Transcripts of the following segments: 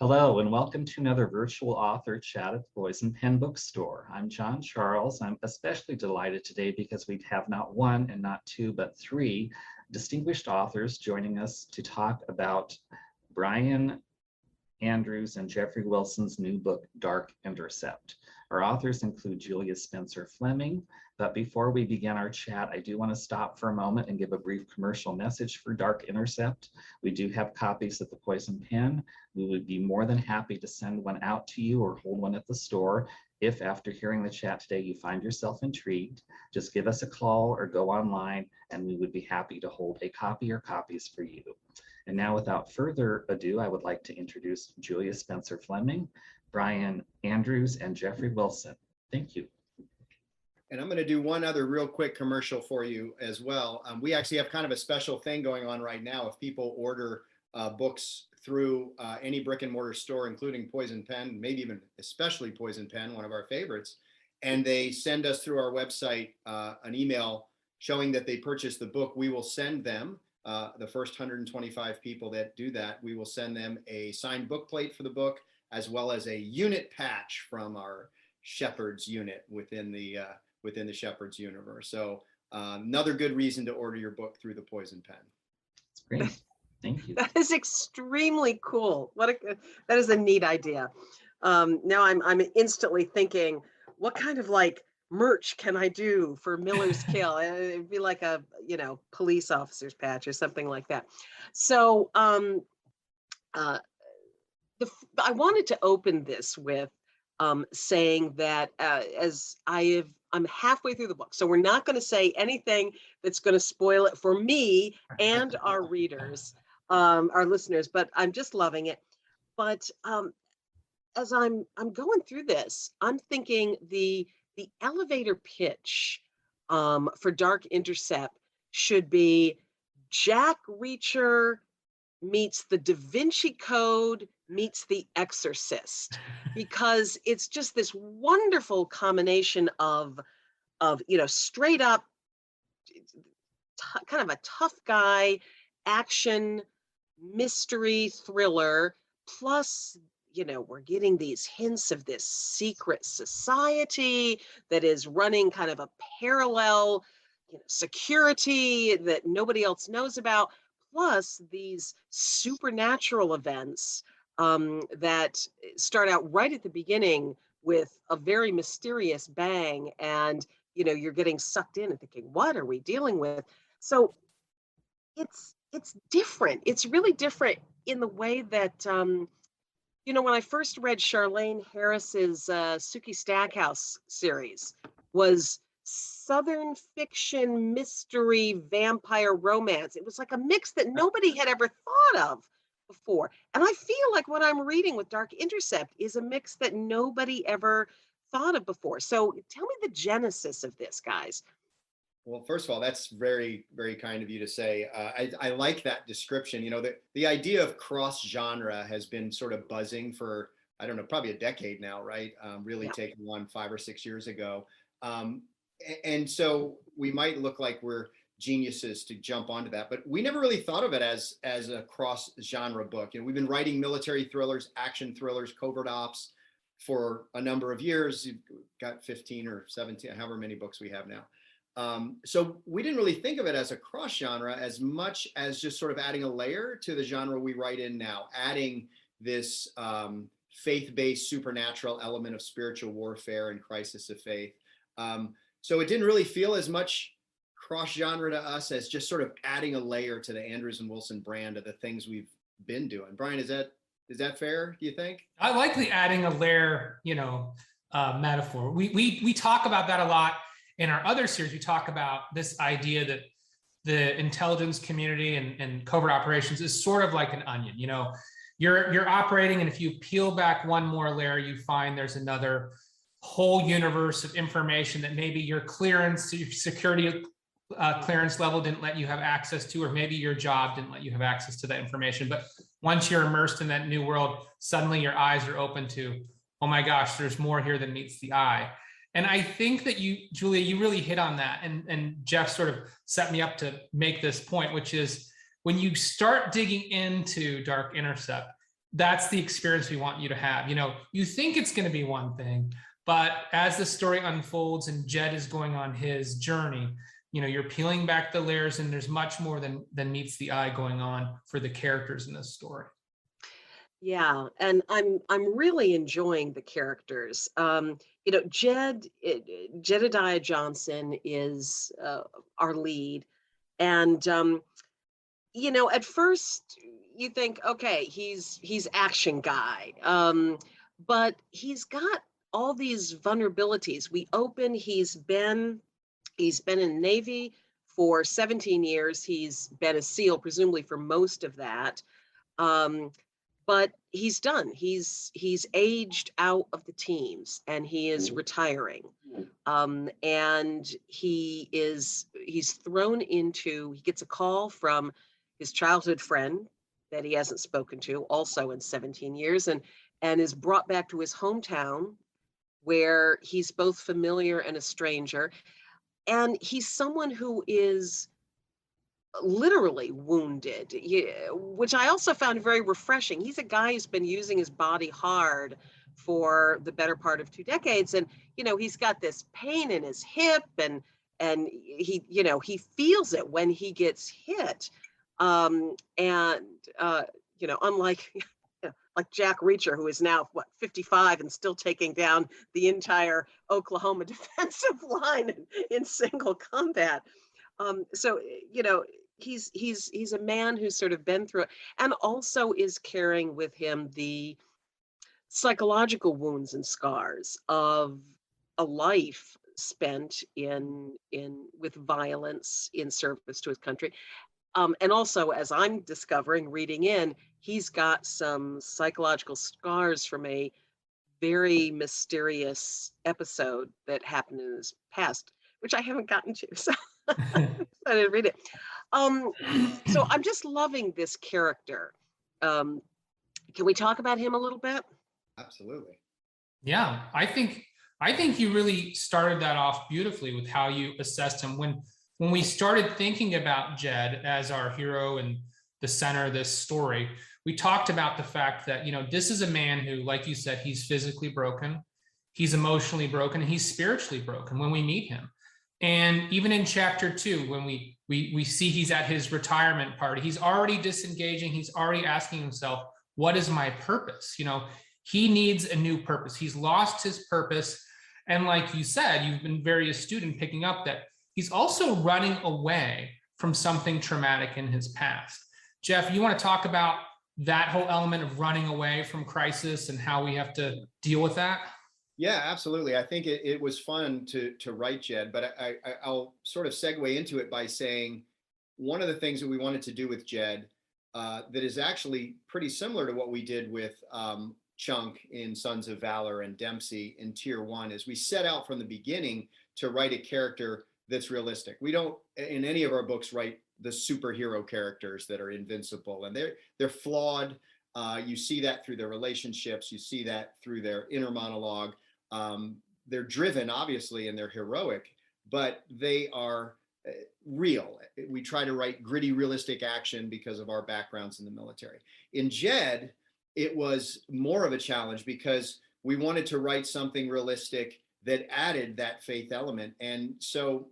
Hello, and welcome to another virtual author chat at the Boys and Pen Bookstore. I'm John Charles. I'm especially delighted today because we have not one and not two, but three distinguished authors joining us to talk about Brian Andrews and Jeffrey Wilson's new book, Dark Intercept. Our authors include Julia Spencer Fleming, but before we begin our chat, I do want to stop for a moment and give a brief commercial message for Dark Intercept. We do have copies at the Poison Pen. We would be more than happy to send one out to you or hold one at the store. If after hearing the chat today you find yourself intrigued, just give us a call or go online and we would be happy to hold a copy or copies for you. And now, without further ado, I would like to introduce Julia Spencer Fleming, Brian Andrews, and Jeffrey Wilson. Thank you. And I'm going to do one other real quick commercial for you as well. We actually have kind of a special thing going on right now. If people order books through any brick and mortar store, including Poison Pen, maybe even especially Poison Pen, one of our favorites, and they send us through our website an email showing that they purchased the book, we will send them, the first 125 people that do that, we will send them a signed book plate for the book, as well as a unit patch from our Shepherd's unit within the Shepherd's universe. So another good reason to order your book through the Poison Pen. That's great. Thank you. That is extremely cool. That is a neat idea. Now I'm instantly thinking, what kind of merch can I do for Miller's Kill? It'd be like a police officer's patch or something like that. So I wanted to open this with saying that as I'm halfway through the book, so we're not going to say anything that's going to spoil it for me and our readers, our listeners, but I'm just loving it. But as I'm going through this, I'm thinking the elevator pitch for Dark Intercept should be Jack Reacher meets the Da Vinci Code meets The Exorcist, because it's just this wonderful combination of straight up kind of a tough guy action mystery thriller, plus we're getting these hints of this secret society that is running kind of a parallel security that nobody else knows about, plus these supernatural events that start out right at the beginning with a very mysterious bang, and you're getting sucked in and thinking, what are we dealing with? So it's different. It's really different in the way that when I first read Charlaine Harris's Sookie Stackhouse series, was Southern fiction, mystery, vampire romance. It was like a mix that nobody had ever thought of before. And I feel like what I'm reading with Dark Intercept is a mix that nobody ever thought of before. So tell me the genesis of this, guys. Well, first of all, that's very, very kind of you to say. I like that description. The idea of cross genre has been sort of buzzing for, I don't know, probably a decade now, right? Really taking on 5 or 6 years ago. And so we might look like we're geniuses to jump onto that, but we never really thought of it as a cross genre book. We've been writing military thrillers, action thrillers, covert ops for a number of years. You've got 15 or 17, however many books we have now. So we didn't really think of it as a cross genre as much as just sort of adding a layer to the genre we write in now, adding this faith-based supernatural element of spiritual warfare and crisis of faith. So it didn't really feel as much cross genre to us as just sort of adding a layer to the Andrews and Wilson brand of the things we've been doing. Brian, is that fair, do you think? I like the adding a layer, metaphor. We talk about that a lot. In our other series, we talk about this idea that the intelligence community and covert operations is sort of like an onion. You're operating, and if you peel back one more layer, you find there's another whole universe of information that maybe your clearance, your security clearance level didn't let you have access to, or maybe your job didn't let you have access to that information. But once you're immersed in that new world, suddenly your eyes are open to, oh my gosh, there's more here than meets the eye. And I think that you, Julia, you really hit on that. And Jeff sort of set me up to make this point, which is when you start digging into Dark Intercept, that's the experience we want you to have. You know, you think it's going to be one thing, but as the story unfolds and Jed is going on his journey, you know, you're peeling back the layers, and there's much more than meets the eye going on for the characters in this story. Yeah, and I'm really enjoying the characters. You know, Jedediah Johnson is our lead, and you know, at first you think, okay, he's action guy, but he's got all these vulnerabilities. We open, he's been in the Navy for 17 years. He's been a SEAL, presumably for most of that. Um, but he's done. He's aged out of the teams and he is retiring. And he's thrown into, he gets a call from his childhood friend that he hasn't spoken to also in 17 years, and is brought back to his hometown where he's both familiar and a stranger. And he's someone who is literally wounded, which I also found very refreshing. He's a guy who's been using his body hard for the better part of 2 decades, and you know, he's got this pain in his hip, and he, you know, he feels it when he gets hit. And you know, unlike like Jack Reacher, who is now 55 and still taking down the entire Oklahoma defensive line in single combat. So you know, he's a man who's sort of been through it, and also is carrying with him the psychological wounds and scars of a life spent in with violence in service to his country. And also, as I'm discovering, reading in, he's got some psychological scars from a very mysterious episode that happened in his past, which I haven't gotten to. So I didn't read it. So I'm just loving this character. Can we talk about him a little bit? Absolutely. Yeah, I think you really started that off beautifully with how you assessed him. When we started thinking about Jed as our hero and the center of this story, we talked about the fact that, you know, this is a man who, like you said, he's physically broken, he's emotionally broken, he's spiritually broken when we meet him. And even in chapter 2, when we see he's at his retirement party, he's already disengaging, he's already asking himself, what is my purpose? You know, he needs a new purpose. He's lost his purpose. And like you said, you've been very astute in picking up that he's also running away from something traumatic in his past. Jeff, you want to talk about that whole element of running away from crisis and how we have to deal with that? Yeah, absolutely. I think it was fun to write Jed, but I'll sort of segue into it by saying one of the things that we wanted to do with Jed that is actually pretty similar to what we did with Chunk in Sons of Valor and Dempsey in Tier 1 is we set out from the beginning to write a character that's realistic. We don't, in any of our books, write the superhero characters that are invincible, and they're flawed. You see that through their relationships. You see that through their inner monologue. They're driven, obviously, and they're heroic, but they are real. We try to write gritty, realistic action because of our backgrounds in the military. In Jed, it was more of a challenge because we wanted to write something realistic that added that faith element. And so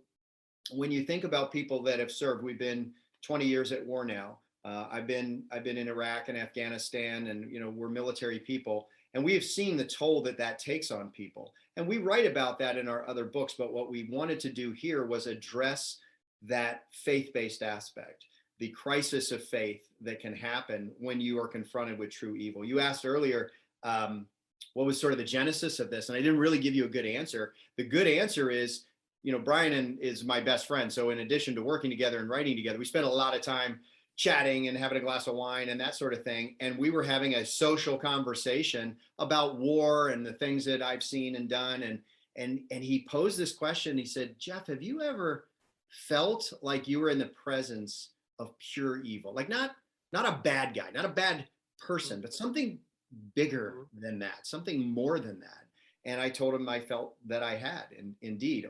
when you think about people that have served, we've been 20 years at war now. I've been in Iraq and Afghanistan, and you know, we're military people, and we have seen the toll that takes on people. And we write about that in our other books, but what we wanted to do here was address that faith-based aspect, the crisis of faith that can happen when you are confronted with true evil. You asked earlier, what was sort of the genesis of this? And I didn't really give you a good answer. The good answer is, you know, Brian is my best friend. So in addition to working together and writing together, we spent a lot of time chatting and having a glass of wine and that sort of thing. And we were having a social conversation about war and the things that I've seen and done. And he posed this question. He said, Jeff, have you ever felt like you were in the presence of pure evil? Like not a bad guy, not a bad person, but something bigger than that, something more than that. And I told him I felt that I had, indeed,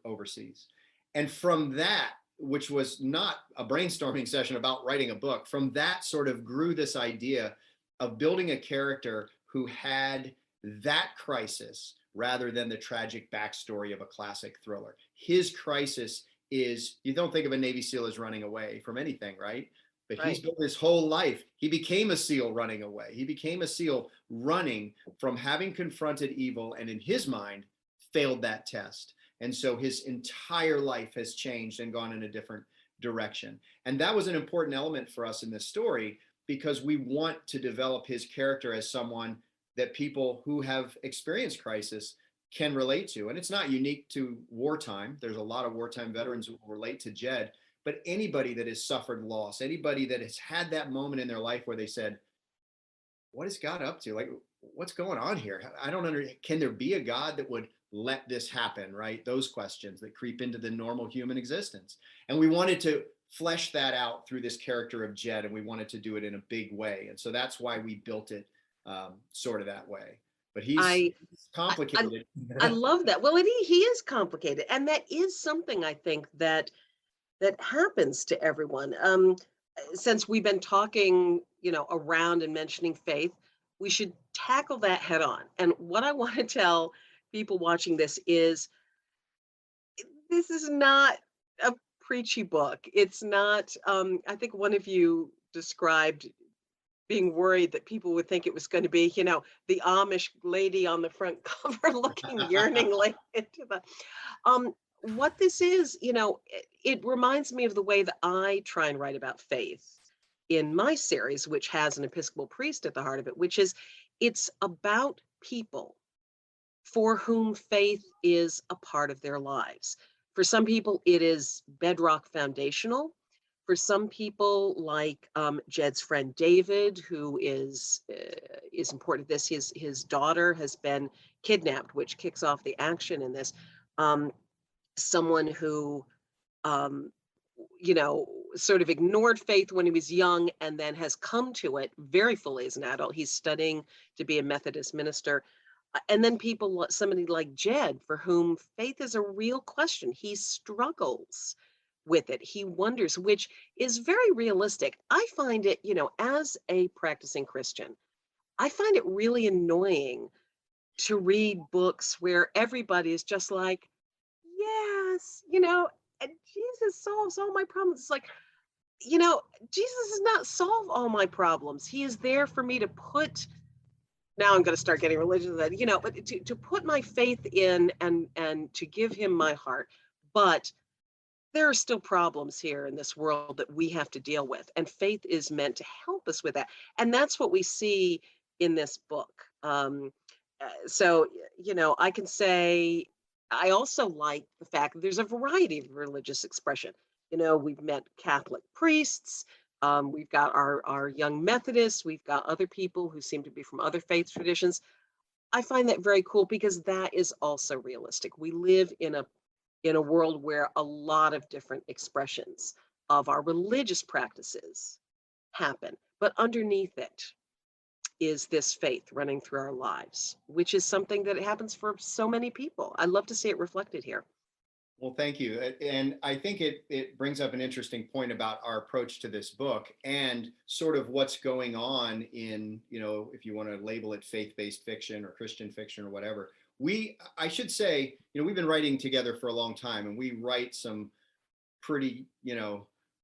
overseas. And from that, which was not a brainstorming session about writing a book, from that sort of grew this idea of building a character who had that crisis rather than the tragic backstory of a classic thriller. His crisis is, you don't think of a Navy SEAL as running away from anything, right? But he's Right. built his whole life. He became a SEAL running away. He became a SEAL running from having confronted evil and in his mind failed that test. And so his entire life has changed and gone in a different direction. And that was an important element for us in this story because we want to develop his character as someone that people who have experienced crisis can relate to. And it's not unique to wartime. There's a lot of wartime veterans who relate to Jed, but anybody that has suffered loss, anybody that has had that moment in their life where they said, what is God up to? Like, what's going on here? I don't understand. Can there be a God that would let this happen, right? Those questions that creep into the normal human existence. And we wanted to flesh that out through this character of Jed, and we wanted to do it in a big way. And so that's why we built it sort of that way. But he's complicated. I love that. Well, he is complicated, and that is something I think that happens to everyone. Since we've been talking, around and mentioning faith, we should tackle that head on. And what I want to tell people watching this is not a preachy book. It's not, I think one of you described being worried that people would think it was going to be, the Amish lady on the front cover looking yearningly into the, what this is, it reminds me of the way that I try and write about faith in my series, which has an Episcopal priest at the heart of it, which is it's about people for whom faith is a part of their lives. For some people, it is bedrock foundational. For some people, like Jed's friend David, who is important to this, his daughter has been kidnapped, which kicks off the action in this. Someone who, sort of ignored faith when he was young and then has come to it very fully as an adult. He's studying to be a Methodist minister. And then somebody like Jed, for whom faith is a real question. He struggles with it. He wonders, which is very realistic. I find it, as a practicing Christian, I find it really annoying to read books where everybody is just like, yes, and Jesus solves all my problems. It's like, Jesus does not solve all my problems. He is there for me to put, now I'm going to start getting religious with that, but to put my faith in and to give him my heart. But there are still problems here in this world that we have to deal with. And faith is meant to help us with that. And that's what we see in this book. So, I can say, I also like the fact that there's a variety of religious expression. We've met Catholic priests, we've got our young Methodists, we've got other people who seem to be from other faith traditions. I find that very cool because that is also realistic. We live in a world where a lot of different expressions of our religious practices happen, but underneath it is this faith running through our lives, which is something that happens for so many people. I love to see it reflected here. Well, thank you. And I think it brings up an interesting point about our approach to this book and sort of what's going on in, if you want to label it faith-based fiction or Christian fiction or whatever. I should say, we've been writing together for a long time, and we write some pretty,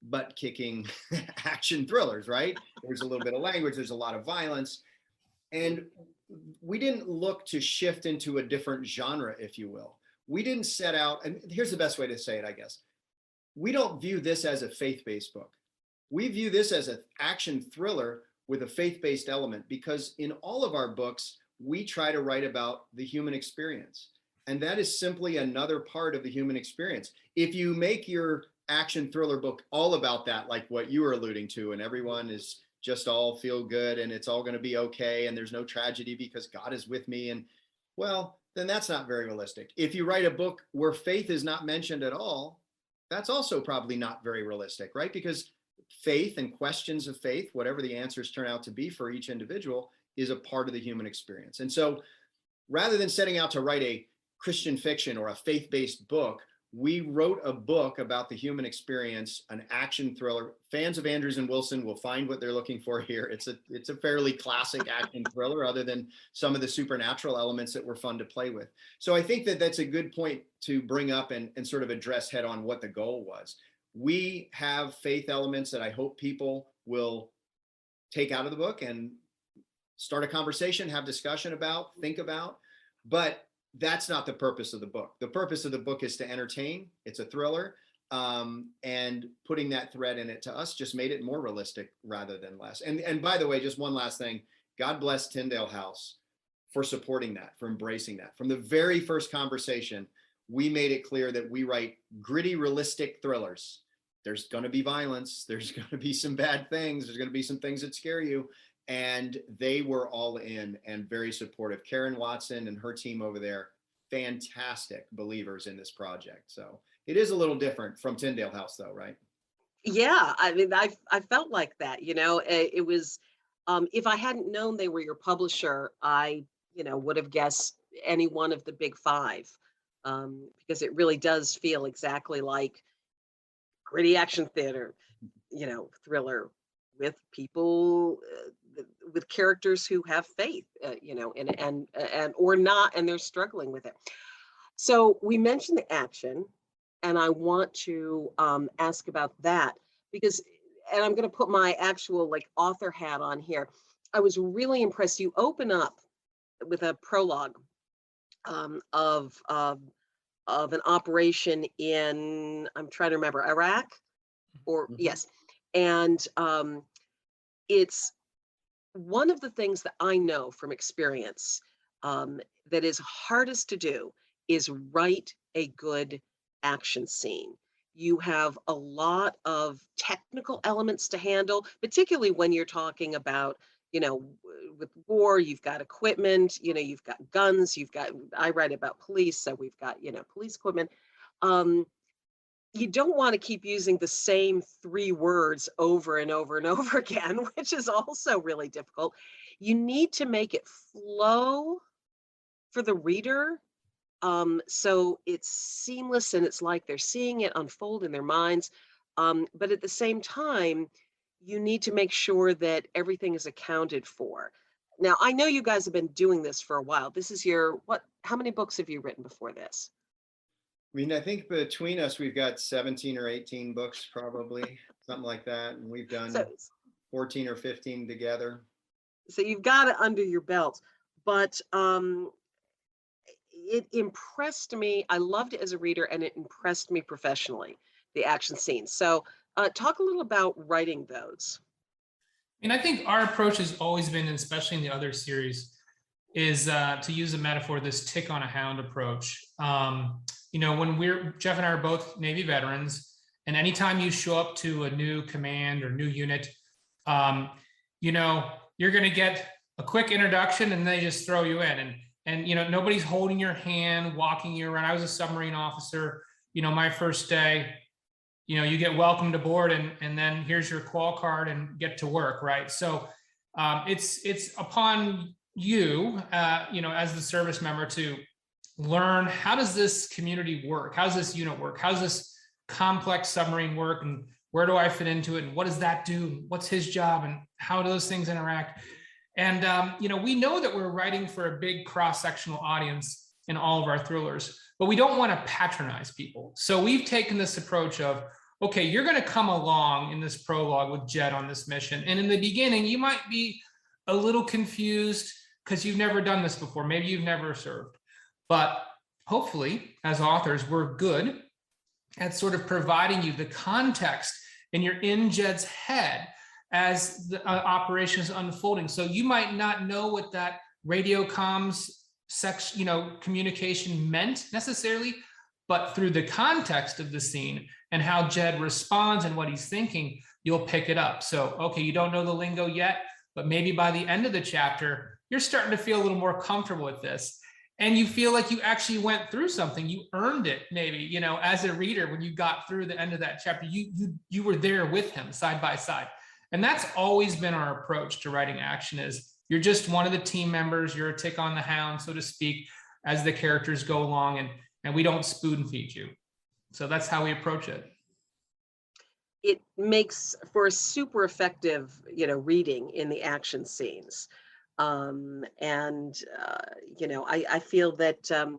butt-kicking action thrillers, right? There's a little bit of language, there's a lot of violence. And we didn't look to shift into a different genre, if you will. We didn't set out, and here's the best way to say it, I guess. We don't view this as a faith-based book. We view this as an action thriller with a faith-based element, because in all of our books, we try to write about the human experience. And that is simply another part of the human experience. If you make your action thriller book all about that, like what you were alluding to, and everyone is just all feel good and it's all going to be okay and there's no tragedy because God is with me, and well, then that's not very realistic. If you write a book where faith is not mentioned at all, that's also probably not very realistic, right? Because faith and questions of faith, whatever the answers turn out to be for each individual, is a part of the human experience. And so rather than setting out to write a Christian fiction or a faith-based book, we wrote a book about the human experience, an action thriller. Fans of Andrews and Wilson will find what they're looking for here. It's a fairly classic action thriller, other than some of the supernatural elements that were fun to play with. So I think that that's a good point to bring up and sort of address head on what the goal was. We have faith elements that I hope people will take out of the book and start a conversation, have discussion about, think about, but that's not the purpose of the book. The purpose of the book is to entertain. It's a thriller, and putting that thread in it to us just made it more realistic rather than less. And by the way, just one last thing, God bless Tyndale House for supporting that, for embracing that. From the very first conversation, we made it clear that we write gritty, realistic thrillers. There's going to be violence. There's going to be some bad things. There's going to be some things that scare you. And they were all in and very supportive. Karen Watson and her team over there, fantastic believers in this project. So it is a little different from Tyndale House though, right? Yeah, I mean, I felt like that, you know, it was, if I hadn't known they were your publisher, I, you know, would have guessed any one of the big five, because it really does feel exactly like gritty action theater, you know, thriller with people, with characters who have faith, you know, and or not, and they're struggling with it. So we mentioned the action, and I want to ask about that because, and I'm going to put my actual like author hat on here. I was really impressed. You open up with a prologue of an operation in, I'm trying to remember, Iraq, or yes, and it's one of the things that I know from experience that is hardest to do is write a good action scene. You have a lot of technical elements to handle, particularly when you're talking about, you know, with war, you've got equipment, you know, you've got guns, you've got, I write about police, so we've got, you know, police equipment. You don't want to keep using the same 3 words over and over and over again, which is also really difficult. You need to make it flow for the reader, so it's seamless and it's like they're seeing it unfold in their minds. But at the same time, you need to make sure that everything is accounted for. Now, I know you guys have been doing this for a while. This is your, how many books have you written before this? I mean, I think between us, we've got 17 or 18 books, probably something like that. And we've done 14 or 15 together. So you've got it under your belt, but it impressed me. I loved it as a reader, and it impressed me professionally, the action scenes. So talk a little about writing those. And I think our approach has always been, especially in the other series, is to use a metaphor, this tick on a hound approach. You know, when Jeff and I are both Navy veterans, and anytime you show up to a new command or new unit, you know, you're going to get a quick introduction and they just throw you in. And, you know, nobody's holding your hand, walking you around. I was a submarine officer, you know, my first day, you know, you get welcomed aboard and then here's your qual card and get to work, right? So it's upon you, you know, as the service member to learn, how does this community work? How does this unit work? How does this complex submarine work? And where do I fit into it? And what does that do? What's his job? And how do those things interact? And, you know, we know that we're writing for a big cross-sectional audience in all of our thrillers, but we don't want to patronize people. So we've taken this approach of, okay, you're going to come along in this prologue with Jed on this mission. And in the beginning, you might be a little confused because you've never done this before. Maybe you've never served. But hopefully, as authors, we're good at sort of providing you the context, and you're in Jed's head as the operation is unfolding. So you might not know what that radio comms you know, communication meant necessarily, but through the context of the scene and how Jed responds and what he's thinking, you'll pick it up. So, okay, you don't know the lingo yet, but maybe by the end of the chapter, you're starting to feel a little more comfortable with this. And you feel like you actually went through something. You earned it, maybe, you know, as a reader, when you got through the end of that chapter, you were there with him side by side. And that's always been our approach to writing action, is you're just one of the team members. You're a tick on the hound, so to speak, as the characters go along, and we don't spoon feed you. So that's how we approach it. It makes for a super effective, reading in the action scenes. I feel that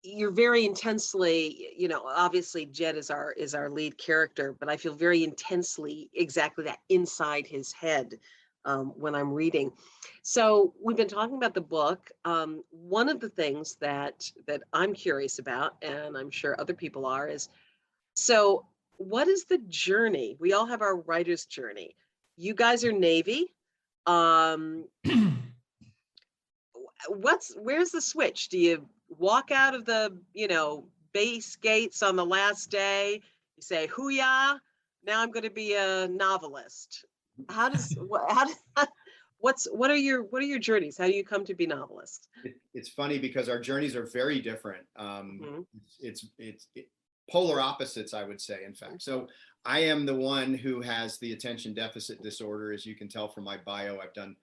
you're very intensely, obviously Jed is our lead character, but I feel very intensely exactly that inside his head when I'm reading. So we've been talking about the book. One of the things that I'm curious about, and I'm sure other people are, is so what is the journey? We all have our writer's journey. You guys are Navy. Um, where's the switch? Do you walk out of the, base gates on the last day? You say, "Hoo-yah, now I'm going to be a novelist." How does what are your journeys? How do you come to be novelist? It's funny because our journeys are very different. Mhm. It's polar opposites, I would say, in fact. So I am the one who has the attention deficit disorder. As you can tell from my bio, I've done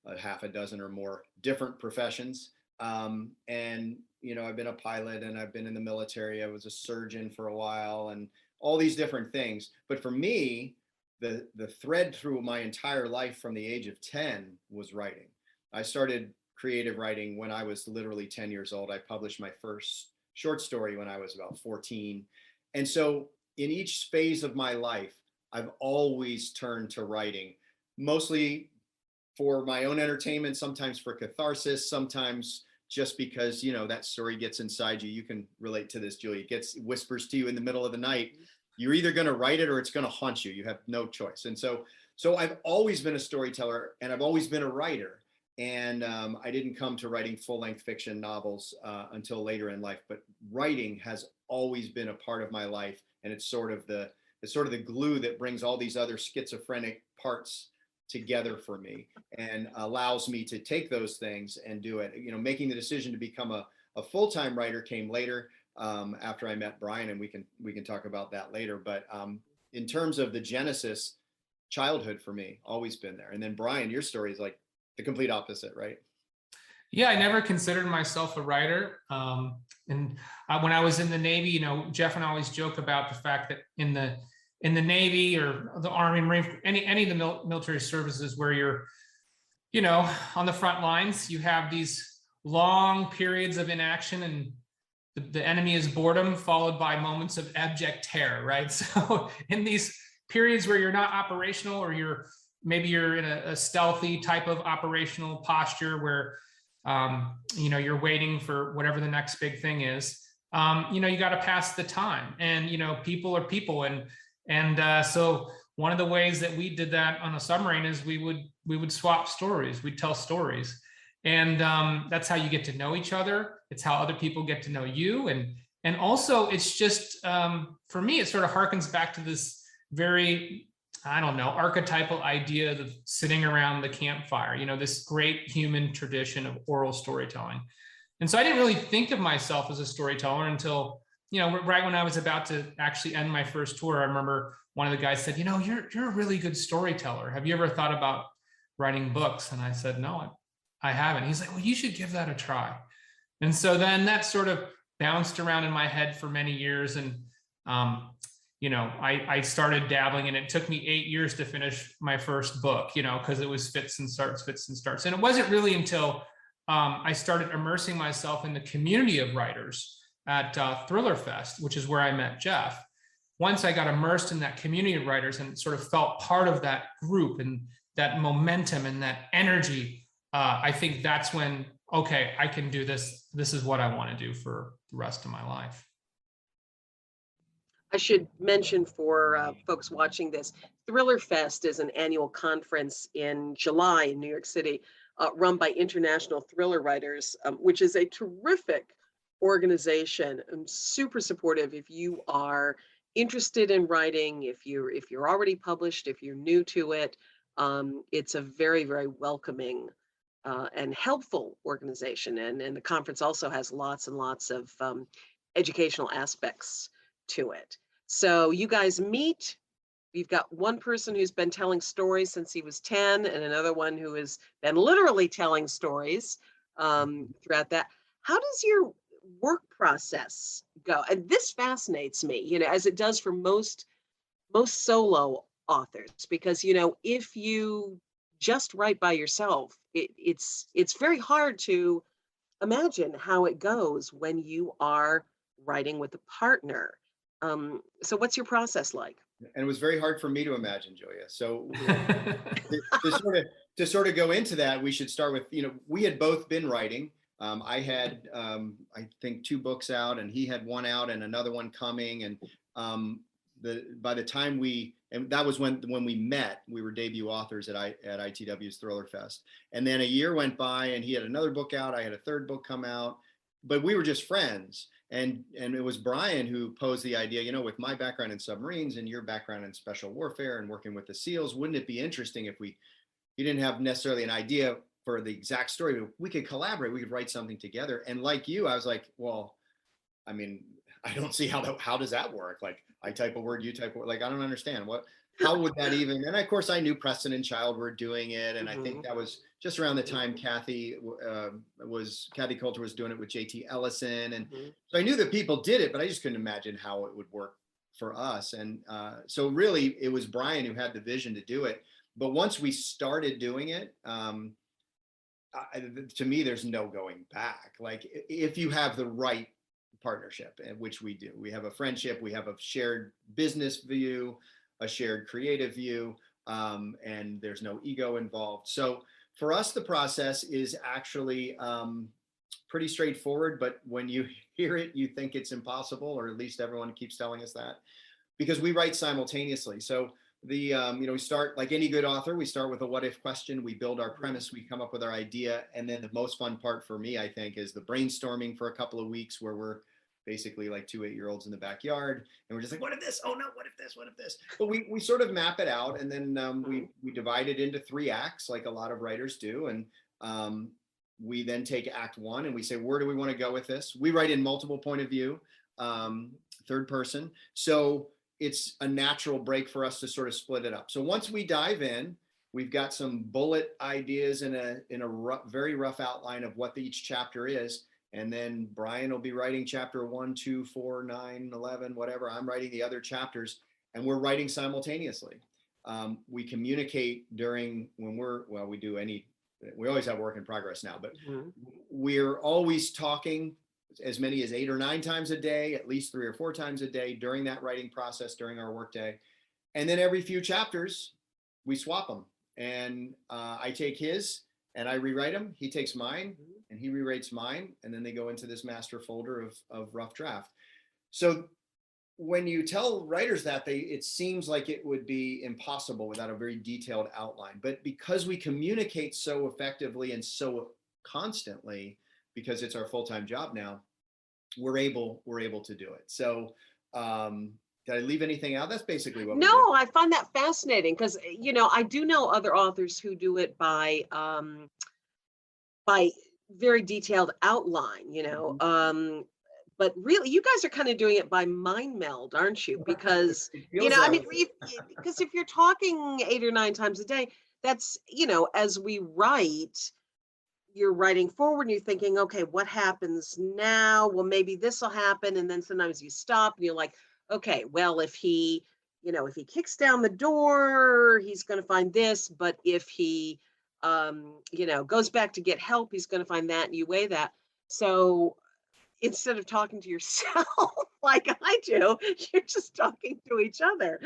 a half a dozen or more different professions. And, I've been a pilot, and I've been in the military. I was a surgeon for a while, and all these different things. But for me, the thread through my entire life from the age of 10 was writing. I started creative writing when I was literally 10 years old. I published my first short story when I was about 14. And so in each phase of my life, I've always turned to writing, mostly for my own entertainment, sometimes for catharsis, sometimes just because, that story gets inside you. You can relate to this, Julie. It whispers to you in the middle of the night. You're either going to write it or it's going to haunt you. You have no choice. And so I've always been a storyteller, and I've always been a writer. And I didn't come to writing full-length fiction novels until later in life, but writing has always been a part of my life, and it's sort of the glue that brings all these other schizophrenic parts together for me and allows me to take those things and do it. Making the decision to become a full-time writer came later after I met Brian, and we can talk about that later. But in terms of the genesis, childhood for me, always been there. And then Brian, your story is like the complete opposite, right? Yeah, I never considered myself a writer. When I was in the Navy, Jeff and I always joke about the fact that in the Navy or the Army, Marine, any of the military services where you're, on the front lines, you have these long periods of inaction, and the enemy is boredom followed by moments of abject terror, right? So in these periods where you're not operational, or maybe you're in a stealthy type of operational posture where you're waiting for whatever the next big thing is. You got to pass the time, and people are people, and so one of the ways that we did that on a submarine is we would swap stories. We'd tell stories, and that's how you get to know each other. It's how other people get to know you, and also it's just for me, it sort of harkens back to this very, I don't know, archetypal idea of sitting around the campfire, this great human tradition of oral storytelling. And so I didn't really think of myself as a storyteller until, right when I was about to actually end my first tour. I remember one of the guys said, you're a really good storyteller. Have you ever thought about writing books? And I said, no, I haven't. He's like, well, you should give that a try. And so then that sort of bounced around in my head for many years. And I started dabbling, and it took me 8 years to finish my first book, because it was fits and starts. And it wasn't really until I started immersing myself in the community of writers at Thriller Fest, which is where I met Jeff. Once I got immersed in that community of writers and sort of felt part of that group and that momentum and that energy, I think that's when, okay, I can do this. This is what I want to do for the rest of my life. I should mention for folks watching this, Thriller Fest is an annual conference in July in New York City, run by International Thriller Writers, which is a terrific organization. I'm super supportive if you are interested in writing, if you're already published, if you're new to it. It's a very, very welcoming and helpful organization. And the conference also has lots and lots of educational aspects to it. So you guys meet. You've got one person who's been telling stories since he was 10, and another one who has been literally telling stories throughout that. How does work process go? And this fascinates me, as it does for most solo authors, because if you just write by yourself, it's very hard to imagine how it goes when you are writing with a partner. So what's your process like? And it was very hard for me to imagine, Julia. So to sort of go into that, we should start with, we had both been writing. I had, I think, 2 books out, and he had one out and another one coming. And by the time and that was when we met, we were debut authors at ITW's Thriller Fest. And then a year went by, and he had another book out. I had a 3rd book come out, but we were just friends. And it was Brian who posed the idea, with my background in submarines and your background in special warfare and working with the SEALs, wouldn't it be interesting if you didn't have necessarily an idea for the exact story, but we could collaborate, we could write something together. And like you, I was like, well, I mean, I don't see how does that work? Like, I type a word, you type a word, like, I don't understand how would that even, and of course I knew Preston and Child were doing it. And I think that was just around the time Kathy Coulter was doing it with JT Ellison. And so I knew that people did it, but I just couldn't imagine how it would work for us. And so really it was Brian who had the vision to do it. But once we started doing it, to me, there's no going back. Like, if you have the right partnership, which we do, we have a friendship, we have a shared business view, a shared creative view, and there's no ego involved. So for us, the process is actually pretty straightforward, but when you hear it, you think it's impossible, or at least everyone keeps telling us that, because we write simultaneously. So we start, like any good author, we start with a what if question, we build our premise, we come up with our idea, and then the most fun part for me, I think, is the brainstorming for a couple of weeks, where we're basically like 2 8-year-olds in the backyard, and we're just like, what if this? Oh no, what if this? What if this? But we sort of map it out, and then we divide it into 3 acts, like a lot of writers do, and we then take Act 1 and we say, where do we want to go with this? We write in multiple point of view, 3rd person, so it's a natural break for us to sort of split it up. So once we dive in, we've got some bullet ideas in a very rough outline of what each chapter is. And then Brian will be writing chapter 1, 2, 4, 9, 11, whatever. I'm writing the other chapters, and we're writing simultaneously. We communicate when we always have work in progress now, but we're always talking as many as 8 or 9 times a day, at least 3 or 4 times a day during that writing process, during our workday. And then every few chapters, we swap them. And I take his and I rewrite them. He takes mine and he rewrites mine. And then they go into this master folder of rough draft. So when you tell writers that, it seems like it would be impossible without a very detailed outline. But because we communicate so effectively and so constantly, because it's our full-time job now, we're able to do it. So did I leave anything out? That's basically what we do. No, I find that fascinating, because I do know other authors who do it by very detailed outline, but really you guys are kind of doing it by mind meld, aren't you? Because because if you're talking 8 or 9 times a day, that's as we write, you're writing forward and you're thinking, okay, what happens now? Well, maybe this will happen. And then sometimes you stop and you're like, okay, well, if he kicks down the door, he's going to find this. But if he, goes back to get help, he's going to find that, and you weigh that. So instead of talking to yourself like I do, you're just talking to each other.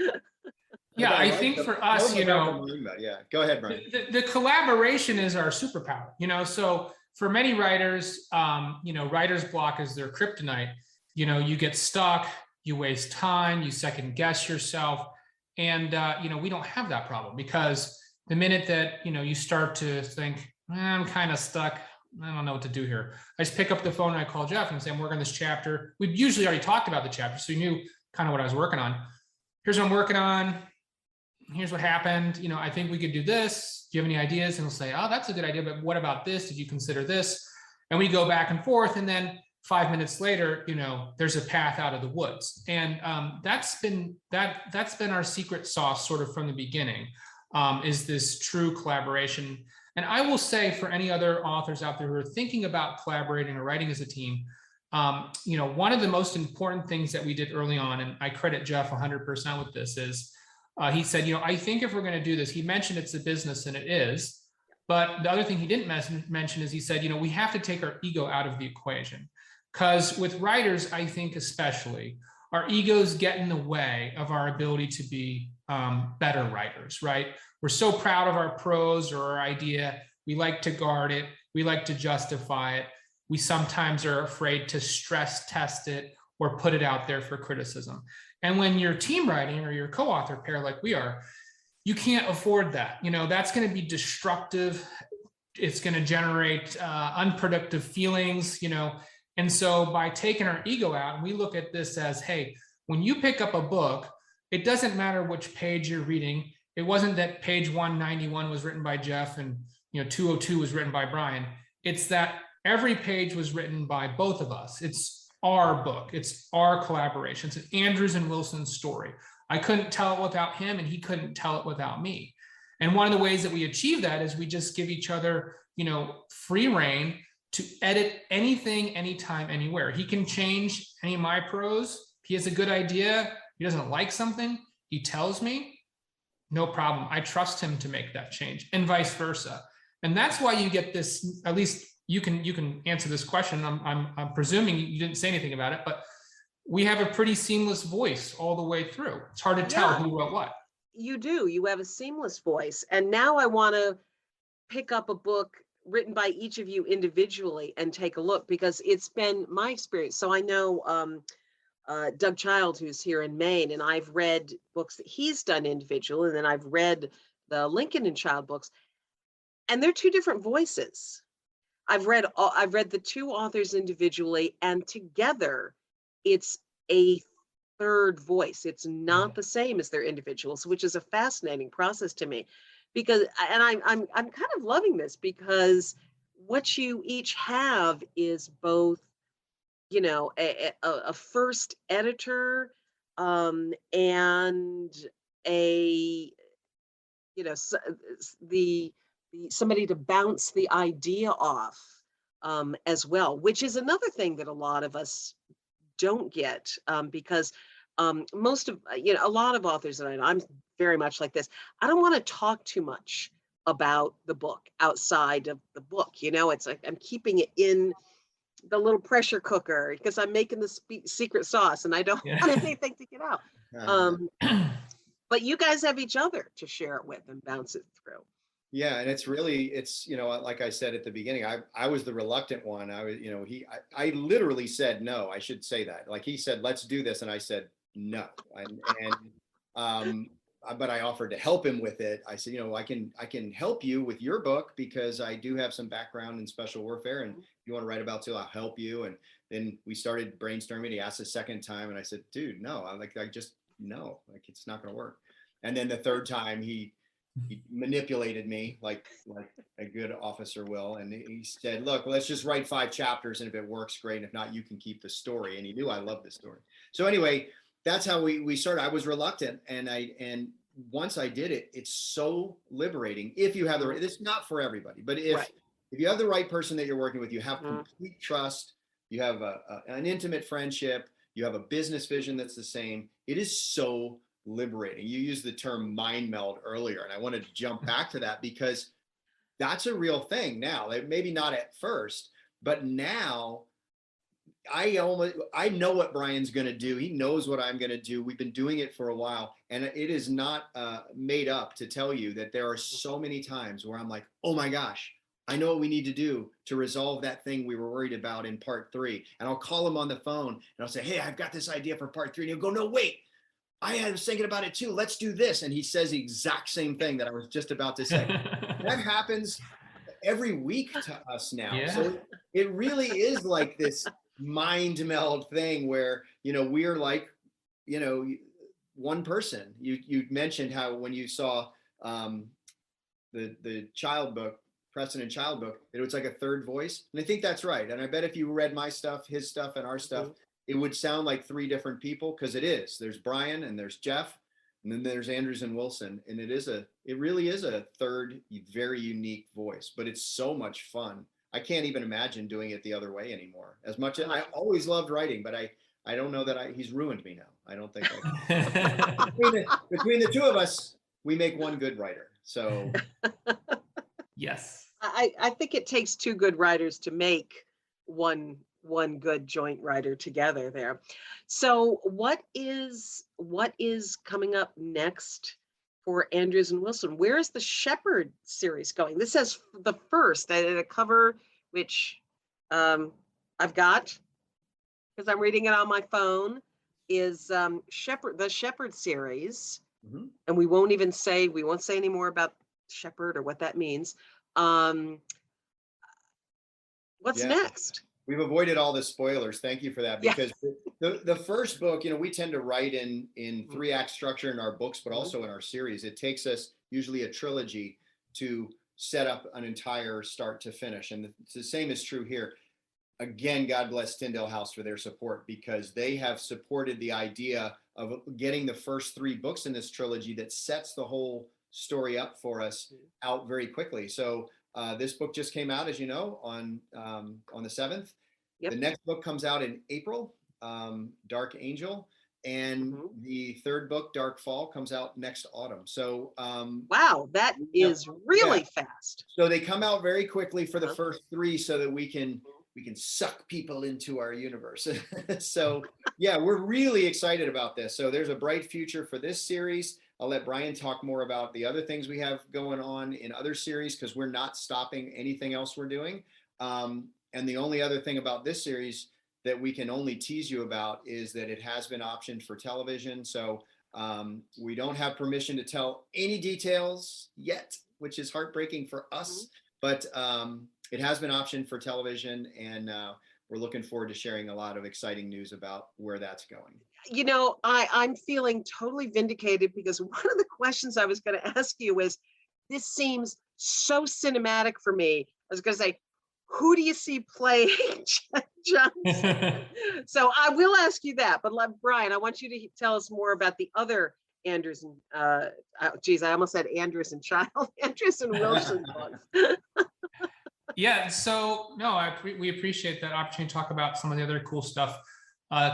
Yeah, I think for us, yeah, go ahead, Brian. The collaboration is our superpower, so for many writers, writer's block is their kryptonite. You get stuck, you waste time, you second guess yourself. And, we don't have that problem, because the minute that, you start to think, I'm kind of stuck, I don't know what to do here, I just pick up the phone and I call Jeff and say, I'm working on this chapter. We've usually already talked about the chapter, so he knew kind of what I was working on. Here's what I'm working on. Here's what happened. I think we could do this. Do you have any ideas? And we'll say, oh, that's a good idea, but what about this? Did you consider this? And we go back and forth. And then 5 minutes later, there's a path out of the woods. And that's been our secret sauce sort of from the beginning, is this true collaboration. And I will say, for any other authors out there who are thinking about collaborating or writing as a team, one of the most important things that we did early on, and I credit Jeff 100% with this, is he said, I think if we're going to do this, he mentioned it's a business, and it is. But the other thing he didn't mention is he said, we have to take our ego out of the equation. Because with writers, I think especially, our egos get in the way of our ability to be better writers, right? We're so proud of our prose or our idea. We like to guard it. We like to justify it. We sometimes are afraid to stress test it or put it out there for criticism. And when you're team writing or you're co-author pair like we are, you can't afford that. That's going to be destructive. It's going to generate unproductive feelings, And so by taking our ego out, we look at this as, hey, when you pick up a book, it doesn't matter which page you're reading. It wasn't that page 191 was written by Jeff and 202 was written by Brian. It's that every page was written by both of us. It's our book. It's our collaboration. It's Andrews and Wilson's story. I couldn't tell it without him, and he couldn't tell it without me. And one of the ways that we achieve that is we just give each other, free rein to edit anything, anytime, anywhere. He can change any of my prose. If he has a good idea, he doesn't like something, he tells me, no problem. I trust him to make that change, and vice versa. And that's why you get this, at least you can answer this question. I'm presuming you didn't say anything about it, but we have a pretty seamless voice all the way through. It's hard to tell who wrote what. You do. You have a seamless voice. And now I want to pick up a book written by each of you individually and take a look, because it's been my experience. So I know Doug Child, who's here in Maine, and I've read books that he's done individually, and then I've read the Lincoln and Child books, and they're two different voices. I've read the two authors individually, and together it's a third voice. It's not the same as their individuals, which is a fascinating process to me, because, and I'm kind of loving this, because what you each have is both, a first editor, and a, somebody to bounce the idea off, as well, which is another thing that a lot of us don't get, because most of, a lot of authors, and I'm very much like this, I don't want to talk too much about the book outside of the book. It's like I'm keeping it in the little pressure cooker because I'm making the secret sauce and I don't want anything to get out. But you guys have each other to share it with and bounce it through. Yeah, and it's like I said at the beginning, I was the reluctant one. I literally said no. I should say that. Like, he said, let's do this, and I said no. But I offered to help him with it. I said, I can help you with your book because I do have some background in special warfare, and if you want to write about it, I'll help you. And then we started brainstorming. He asked a second time, and I said, dude, no. No, like, it's not going to work. And then the third time, he manipulated me like a good officer will. And he said, look, let's just write 5 chapters. And if it works, great. And if not, you can keep the story. And he knew I loved the story. So anyway, that's how we started. I was reluctant. And once I did it, it's so liberating. If you have the right, it's not for everybody, but if you have the right person that you're working with, you have complete trust, you have an intimate friendship, you have a business vision that's the same. It is so liberating. You used the term mind meld earlier, and I wanted to jump back to that because that's a real thing now. Maybe not at first, but now I know what Brian's going to do. He knows what I'm going to do. We've been doing it for a while, and it is not made up to tell you that there are so many times where I'm like, oh my gosh, I know what we need to do to resolve that thing we were worried about in part 3. And I'll call him on the phone and I'll say, hey, I've got this idea for part 3. And he'll go, no, wait, I was thinking about it too. Let's do this. And he says the exact same thing that I was just about to say. That happens every week to us now. Yeah. So it really is like this mind meld thing where, we're like, one person. You mentioned how when you saw the child book, Preston and Child book, it was like a third voice. And I think that's right. And I bet if you read my stuff, his stuff, and our stuff, it would sound like 3 different people, because it is. There's Brian and there's Jeff, and then there's Andrews and Wilson. And it really is a third, very unique voice, but it's so much fun. I can't even imagine doing it the other way anymore. As much as I always loved writing, but I don't know that he's ruined me now. I don't think between the two of us, we make one good writer. So Yes. I think it takes two good writers to make one good joint writer together there. So what is coming up next for Andrews and Wilson? Where is the Shepherd series going? This says the first, and a cover which I've got because I'm reading it on my phone, is the Shepherd series. Mhm. And we won't say any more about Shepherd or what that means. What's next? We've avoided all the spoilers. Thank you for that, Yeah. because the first book, we tend to write in 3-act structure in our books, but also in our series. It takes us usually a trilogy to set up an entire start to finish. And the same is true here. Again, God bless Tyndale House for their support, because they have supported the idea of getting the first 3 books in this trilogy that sets the whole story up for us out very quickly. So this book just came out, as you know, on the 7th. Yep. The next book comes out in April, Dark Angel, and the 3rd book, Dark Fall, comes out next autumn. So wow, that is really fast. So they come out very quickly for the first 3, so that we can suck people into our universe. So yeah, we're really excited about this. So there's a bright future for this series. I'll let Brian talk more about the other things we have going on in other series, because we're not stopping anything else we're doing. And the only other thing about this series that we can only tease you about is that it has been optioned for television. So we don't have permission to tell any details yet, which is heartbreaking for us. But it has been optioned for television, and we're looking forward to sharing a lot of exciting news about where that's going. I'm feeling totally vindicated, because one of the questions I was going to ask you is, this seems so cinematic for me. I was going to say, who do you see playing Johnson? So I will ask you that, but Brian, I want you to tell us more about the other Andrews and I almost said Andrews and Andrews and Wilson books. Yeah, so no, we appreciate that opportunity to talk about some of the other cool stuff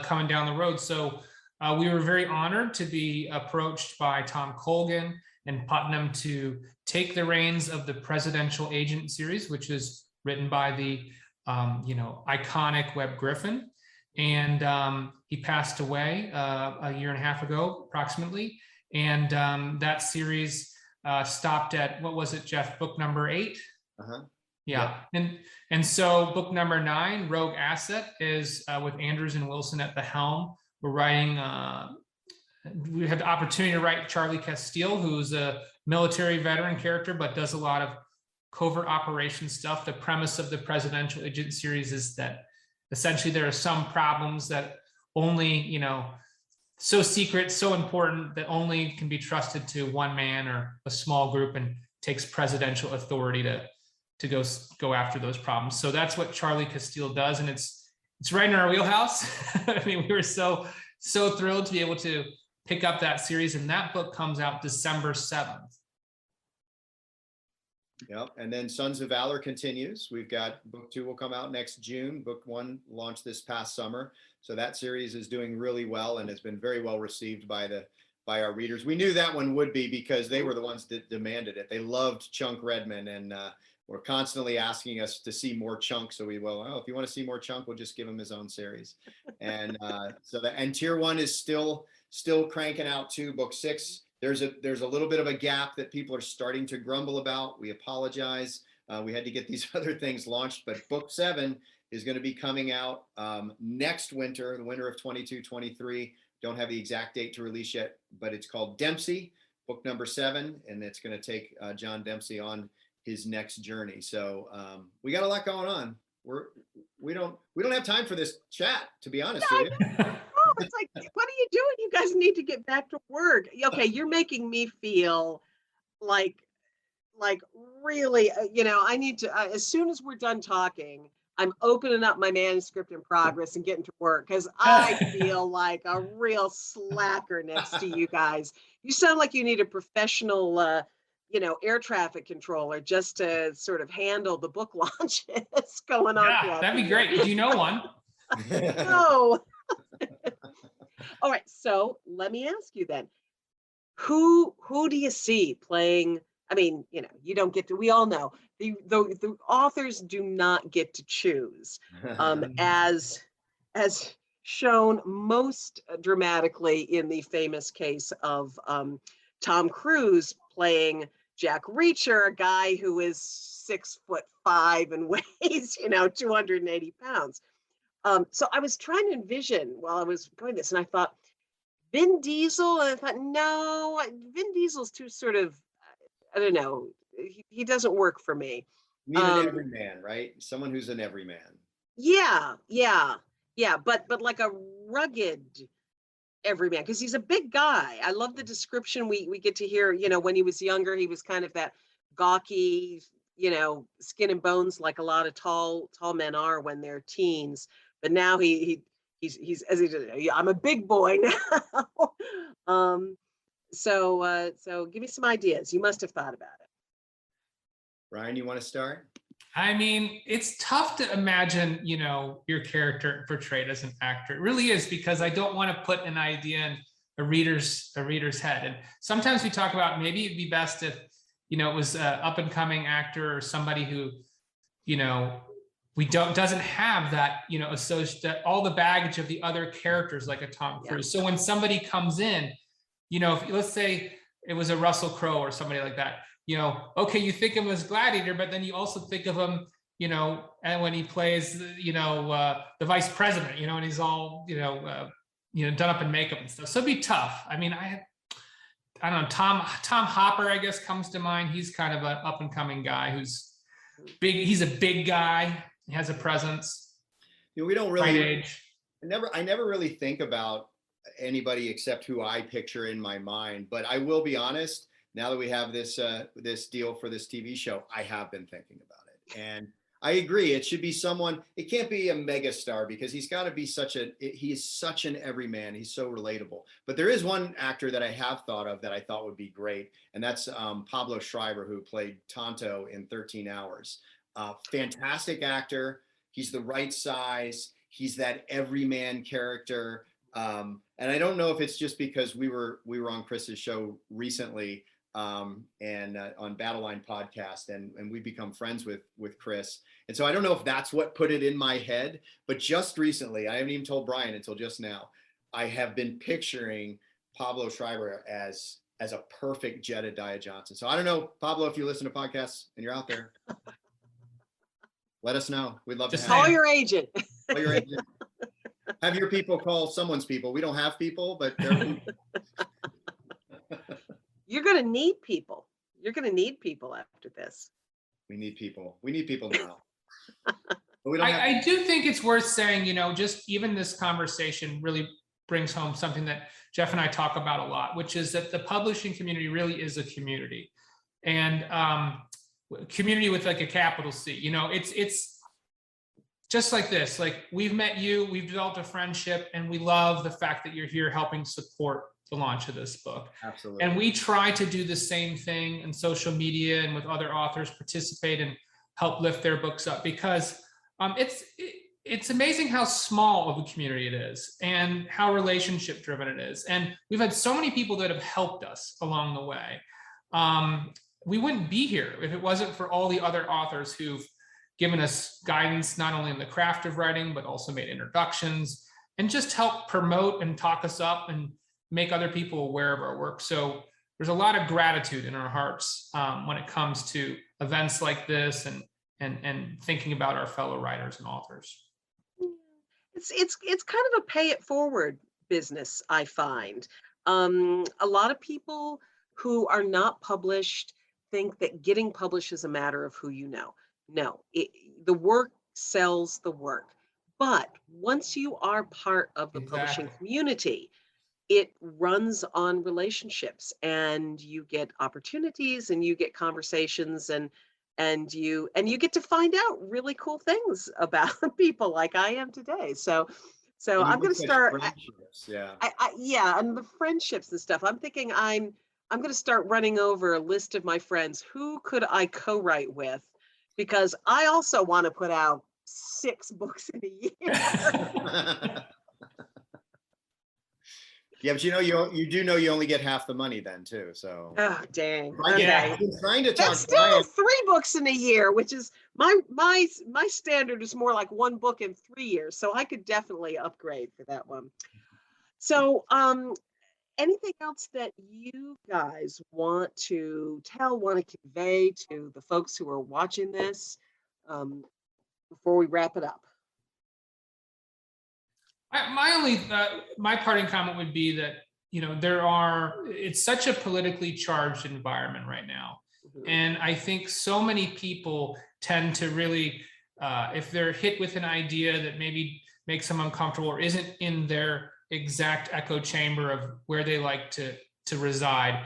coming down the road. So we were very honored to be approached by Tom Colgan and Putnam to take the reins of the Presidential Agent series, which is written by the iconic Webb Griffin. And he passed away a year and a half ago, approximately. And that series stopped at, what was it, Jeff, book number 8? Yeah. And so book number 9, Rogue Asset, is with Andrews and Wilson at the helm. We're writing, we had the opportunity to write Charlie Castile, who's a military veteran character, but does a lot of covert operations stuff. The premise of the Presidential Agent series is that essentially there are some problems that only, so secret, so important, that only can be trusted to one man or a small group, and takes presidential authority to go after those problems. So that's what Charlie Castile does, and it's right in our wheelhouse. I mean, we were so thrilled to be able to pick up that series, and that book comes out December 7th. Yep, and then Sons of Valor continues. We've got book 2 will come out next June. Book 1 launched this past summer. So that series is doing really well and has been very well received by our readers. We knew that one would be, because they were the ones that demanded it. They loved Chunk Redman, and were constantly asking us to see more Chunk. So we if you want to see more Chunk, we'll just give him his own series. And and Tier 1 is still cranking out too. Book 6. There's a little bit of a gap that people are starting to grumble about. We apologize. We had to get these other things launched, but book 7 is going to be coming out next winter, the winter of 22-23. Don't have the exact date to release yet, but it's called Dempsey, book number 7, and it's going to take John Dempsey on his next journey. So we got a lot going on. We don't have time for this chat, to be honest with you. It's like, what are you doing? You guys need to get back to work. Okay, you're making me feel like really, I need to, as soon as we're done talking, I'm opening up my manuscript in progress and getting to work, because I feel like a real slacker next to you guys. You sound like you need a professional air traffic controller just to sort of handle the book launches going on. Yeah, that'd be great. Do you know one? No. All right. So let me ask you then, who do you see playing? I mean, you don't get to, we all know the authors do not get to choose, as shown most dramatically in the famous case of Tom Cruise playing Jack Reacher, a guy who is 6'5" and weighs 280 pounds. So I was trying to envision while I was going this, and I thought Vin Diesel, and I thought, no, Vin Diesel's too sort of, I don't know, he doesn't work for me. You need an everyman, right? Someone who's an everyman. Yeah, but like a rugged everyman, because he's a big guy. I love the description we get to hear. When he was younger, he was kind of that gawky, skin and bones, like a lot of tall men are when they're teens. But now he's as he did, I'm a big boy now. So give me some ideas. You must have thought about it. Ryan, you want to start? I mean, it's tough to imagine, your character portrayed as an actor. It really is, because I don't want to put an idea in a reader's head. And sometimes we talk about maybe it'd be best if, it was an up and coming actor or somebody who, doesn't have that, associate all the baggage of the other characters like a Tom Cruise. Yeah. So when somebody comes in, if, let's say it was a Russell Crowe or somebody like that, okay, you think of him as Gladiator, but then you also think of him, and when he plays, the vice president, and he's all, done up in makeup and stuff. So it'd be tough. I mean, I don't know, Tom Hopper, I guess, comes to mind. He's kind of an up and coming guy who's big. He's a big guy. He has a presence. We don't really, age. I never really think about anybody except who I picture in my mind. But I will be honest, now that we have this this deal for this TV show, I have been thinking about it. And I agree, it should be someone, it can't be a megastar, because he's got to be he is such an everyman. He's so relatable. But there is one actor that I have thought of that I thought would be great. And that's Pablo Schreiber, who played Tonto in 13 Hours. Fantastic actor. He's the right size. He's that everyman character. And I don't know if it's just because we were on Chris's show recently, and on Battle Line podcast, and we become friends with Chris. And so I don't know if that's what put it in my head, but just recently, I haven't even told Brian until just now, I have been picturing Pablo Schreiber as a perfect Jedediah Johnson. So I don't know, Pablo, if you listen to podcasts and you're out there, let us know. We'd love to have call your agent. Call your agent. Have your people call someone's people. We don't have people, but they're people. You're going to need people. You're going to need people after this. We need people. We need people now. I do think it's worth saying, just even this conversation really brings home something that Jeff and I talk about a lot, which is that the publishing community really is a community, and community with like a capital C. It's just like this. Like, we've met you, we've developed a friendship, and we love the fact that you're here helping support the launch of this book. Absolutely. And we try to do the same thing in social media and with other authors, participate and help lift their books up, because it's amazing how small of a community it is and how relationship driven it is. And we've had so many people that have helped us along the way. We wouldn't be here if it wasn't for all the other authors who've given us guidance, not only in the craft of writing, but also made introductions and just help promote and talk us up and make other people aware of our work. So there's a lot of gratitude in our hearts when it comes to events like this and thinking about our fellow writers and authors. It's kind of a pay it forward business, I find. A lot of people who are not published think that getting published is a matter of who you know. No, the work sells the work. But once you are part of the publishing community, it runs on relationships, and you get opportunities and you get conversations, and you get to find out really cool things about people like I am today. So I'm going to start. Yeah. Yeah, and the friendships and stuff. I'm thinking I'm I'm going to start running over a list of my friends. Who could I co-write with? Because I also want to put out 6 books in a year. Yeah, but you do know you only get half the money then too. So Oh, dang. I've Okay. been trying to talk That's to still Brian. 3 books in a year, which is my standard is more like 1 book in 3 years. So I could definitely upgrade for that one. So, anything else that you guys want to tell, want to convey to the folks who are watching this before we wrap it up? My only my parting comment would be that it's such a politically charged environment right now, and I think so many people tend to really, if they're hit with an idea that maybe makes them uncomfortable or isn't in their exact echo chamber of where they like to reside,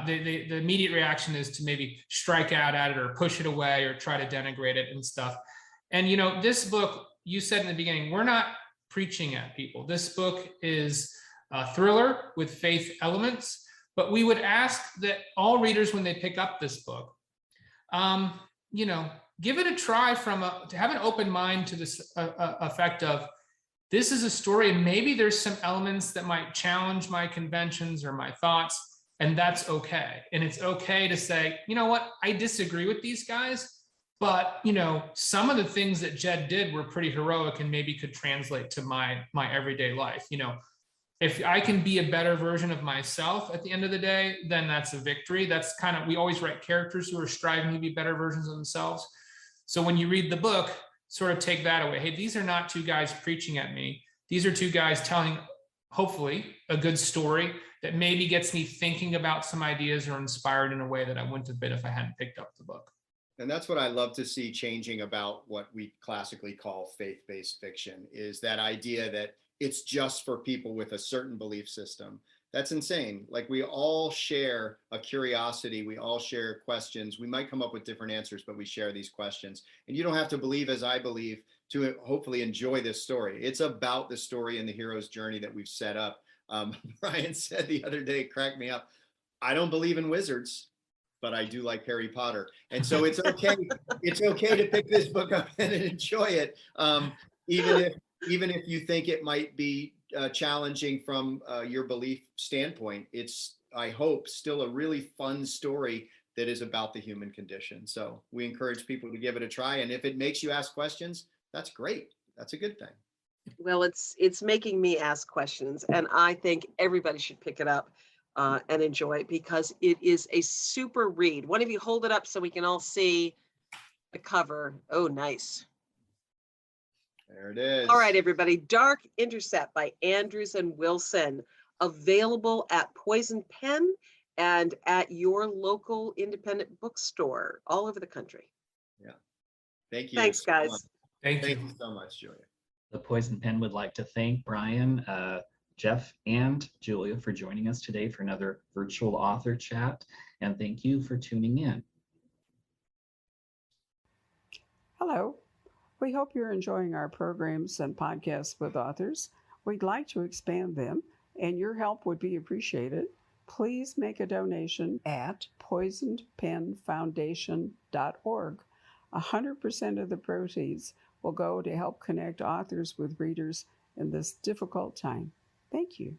the immediate reaction is to maybe strike out at it or push it away or try to denigrate it and stuff. And this book, you said in the beginning, we're not preaching at people. This book is a thriller with faith elements, but we would ask that all readers, when they pick up this book, give it a try to have an open mind to this effect of, this is a story and maybe there's some elements that might challenge my conventions or my thoughts, and that's okay. And it's okay to say, you know what, I disagree with these guys, but some of the things that Jed did were pretty heroic and maybe could translate to my everyday life. If I can be a better version of myself at the end of the day, then that's a victory. That's we always write characters who are striving to be better versions of themselves. So when you read the book, sort of take that away. Hey, these are not 2 guys preaching at me. These are 2 guys telling, hopefully, a good story that maybe gets me thinking about some ideas or inspired in a way that I wouldn't have been if I hadn't picked up the book. And that's what I love to see changing about what we classically call faith-based fiction, is that idea that it's just for people with a certain belief system. That's insane. Like, we all share a curiosity. We all share questions. We might come up with different answers, but we share these questions. And you don't have to believe as I believe to hopefully enjoy this story. It's about the story and the hero's journey that we've set up. Brian said the other day, cracked me up, I don't believe in wizards, but I do like Harry Potter. And so it's okay. It's okay to pick this book up and enjoy it. Even if you think it might be challenging from your belief standpoint, it's, I hope, still a really fun story that is about the human condition. So we encourage people to give it a try. And if it makes you ask questions, that's great. That's a good thing. Well, it's making me ask questions, and I think everybody should pick it up and enjoy it, because it is a super read. One of you hold it up so we can all see the cover. Oh, nice. There it is. All right, everybody. Dark Intercept by Andrews and Wilson, available at Poison Pen and at your local independent bookstore all over the country. Yeah. Thank you. Thanks, guys. Thank you. Thank you so much, Julia. The Poison Pen would like to thank Brian, Jeff, and Julia for joining us today for another virtual author chat. And thank you for tuning in. Hello. We hope you're enjoying our programs and podcasts with authors. We'd like to expand them, and your help would be appreciated. Please make a donation at poisonedpenfoundation.org. 100% of the proceeds will go to help connect authors with readers in this difficult time. Thank you.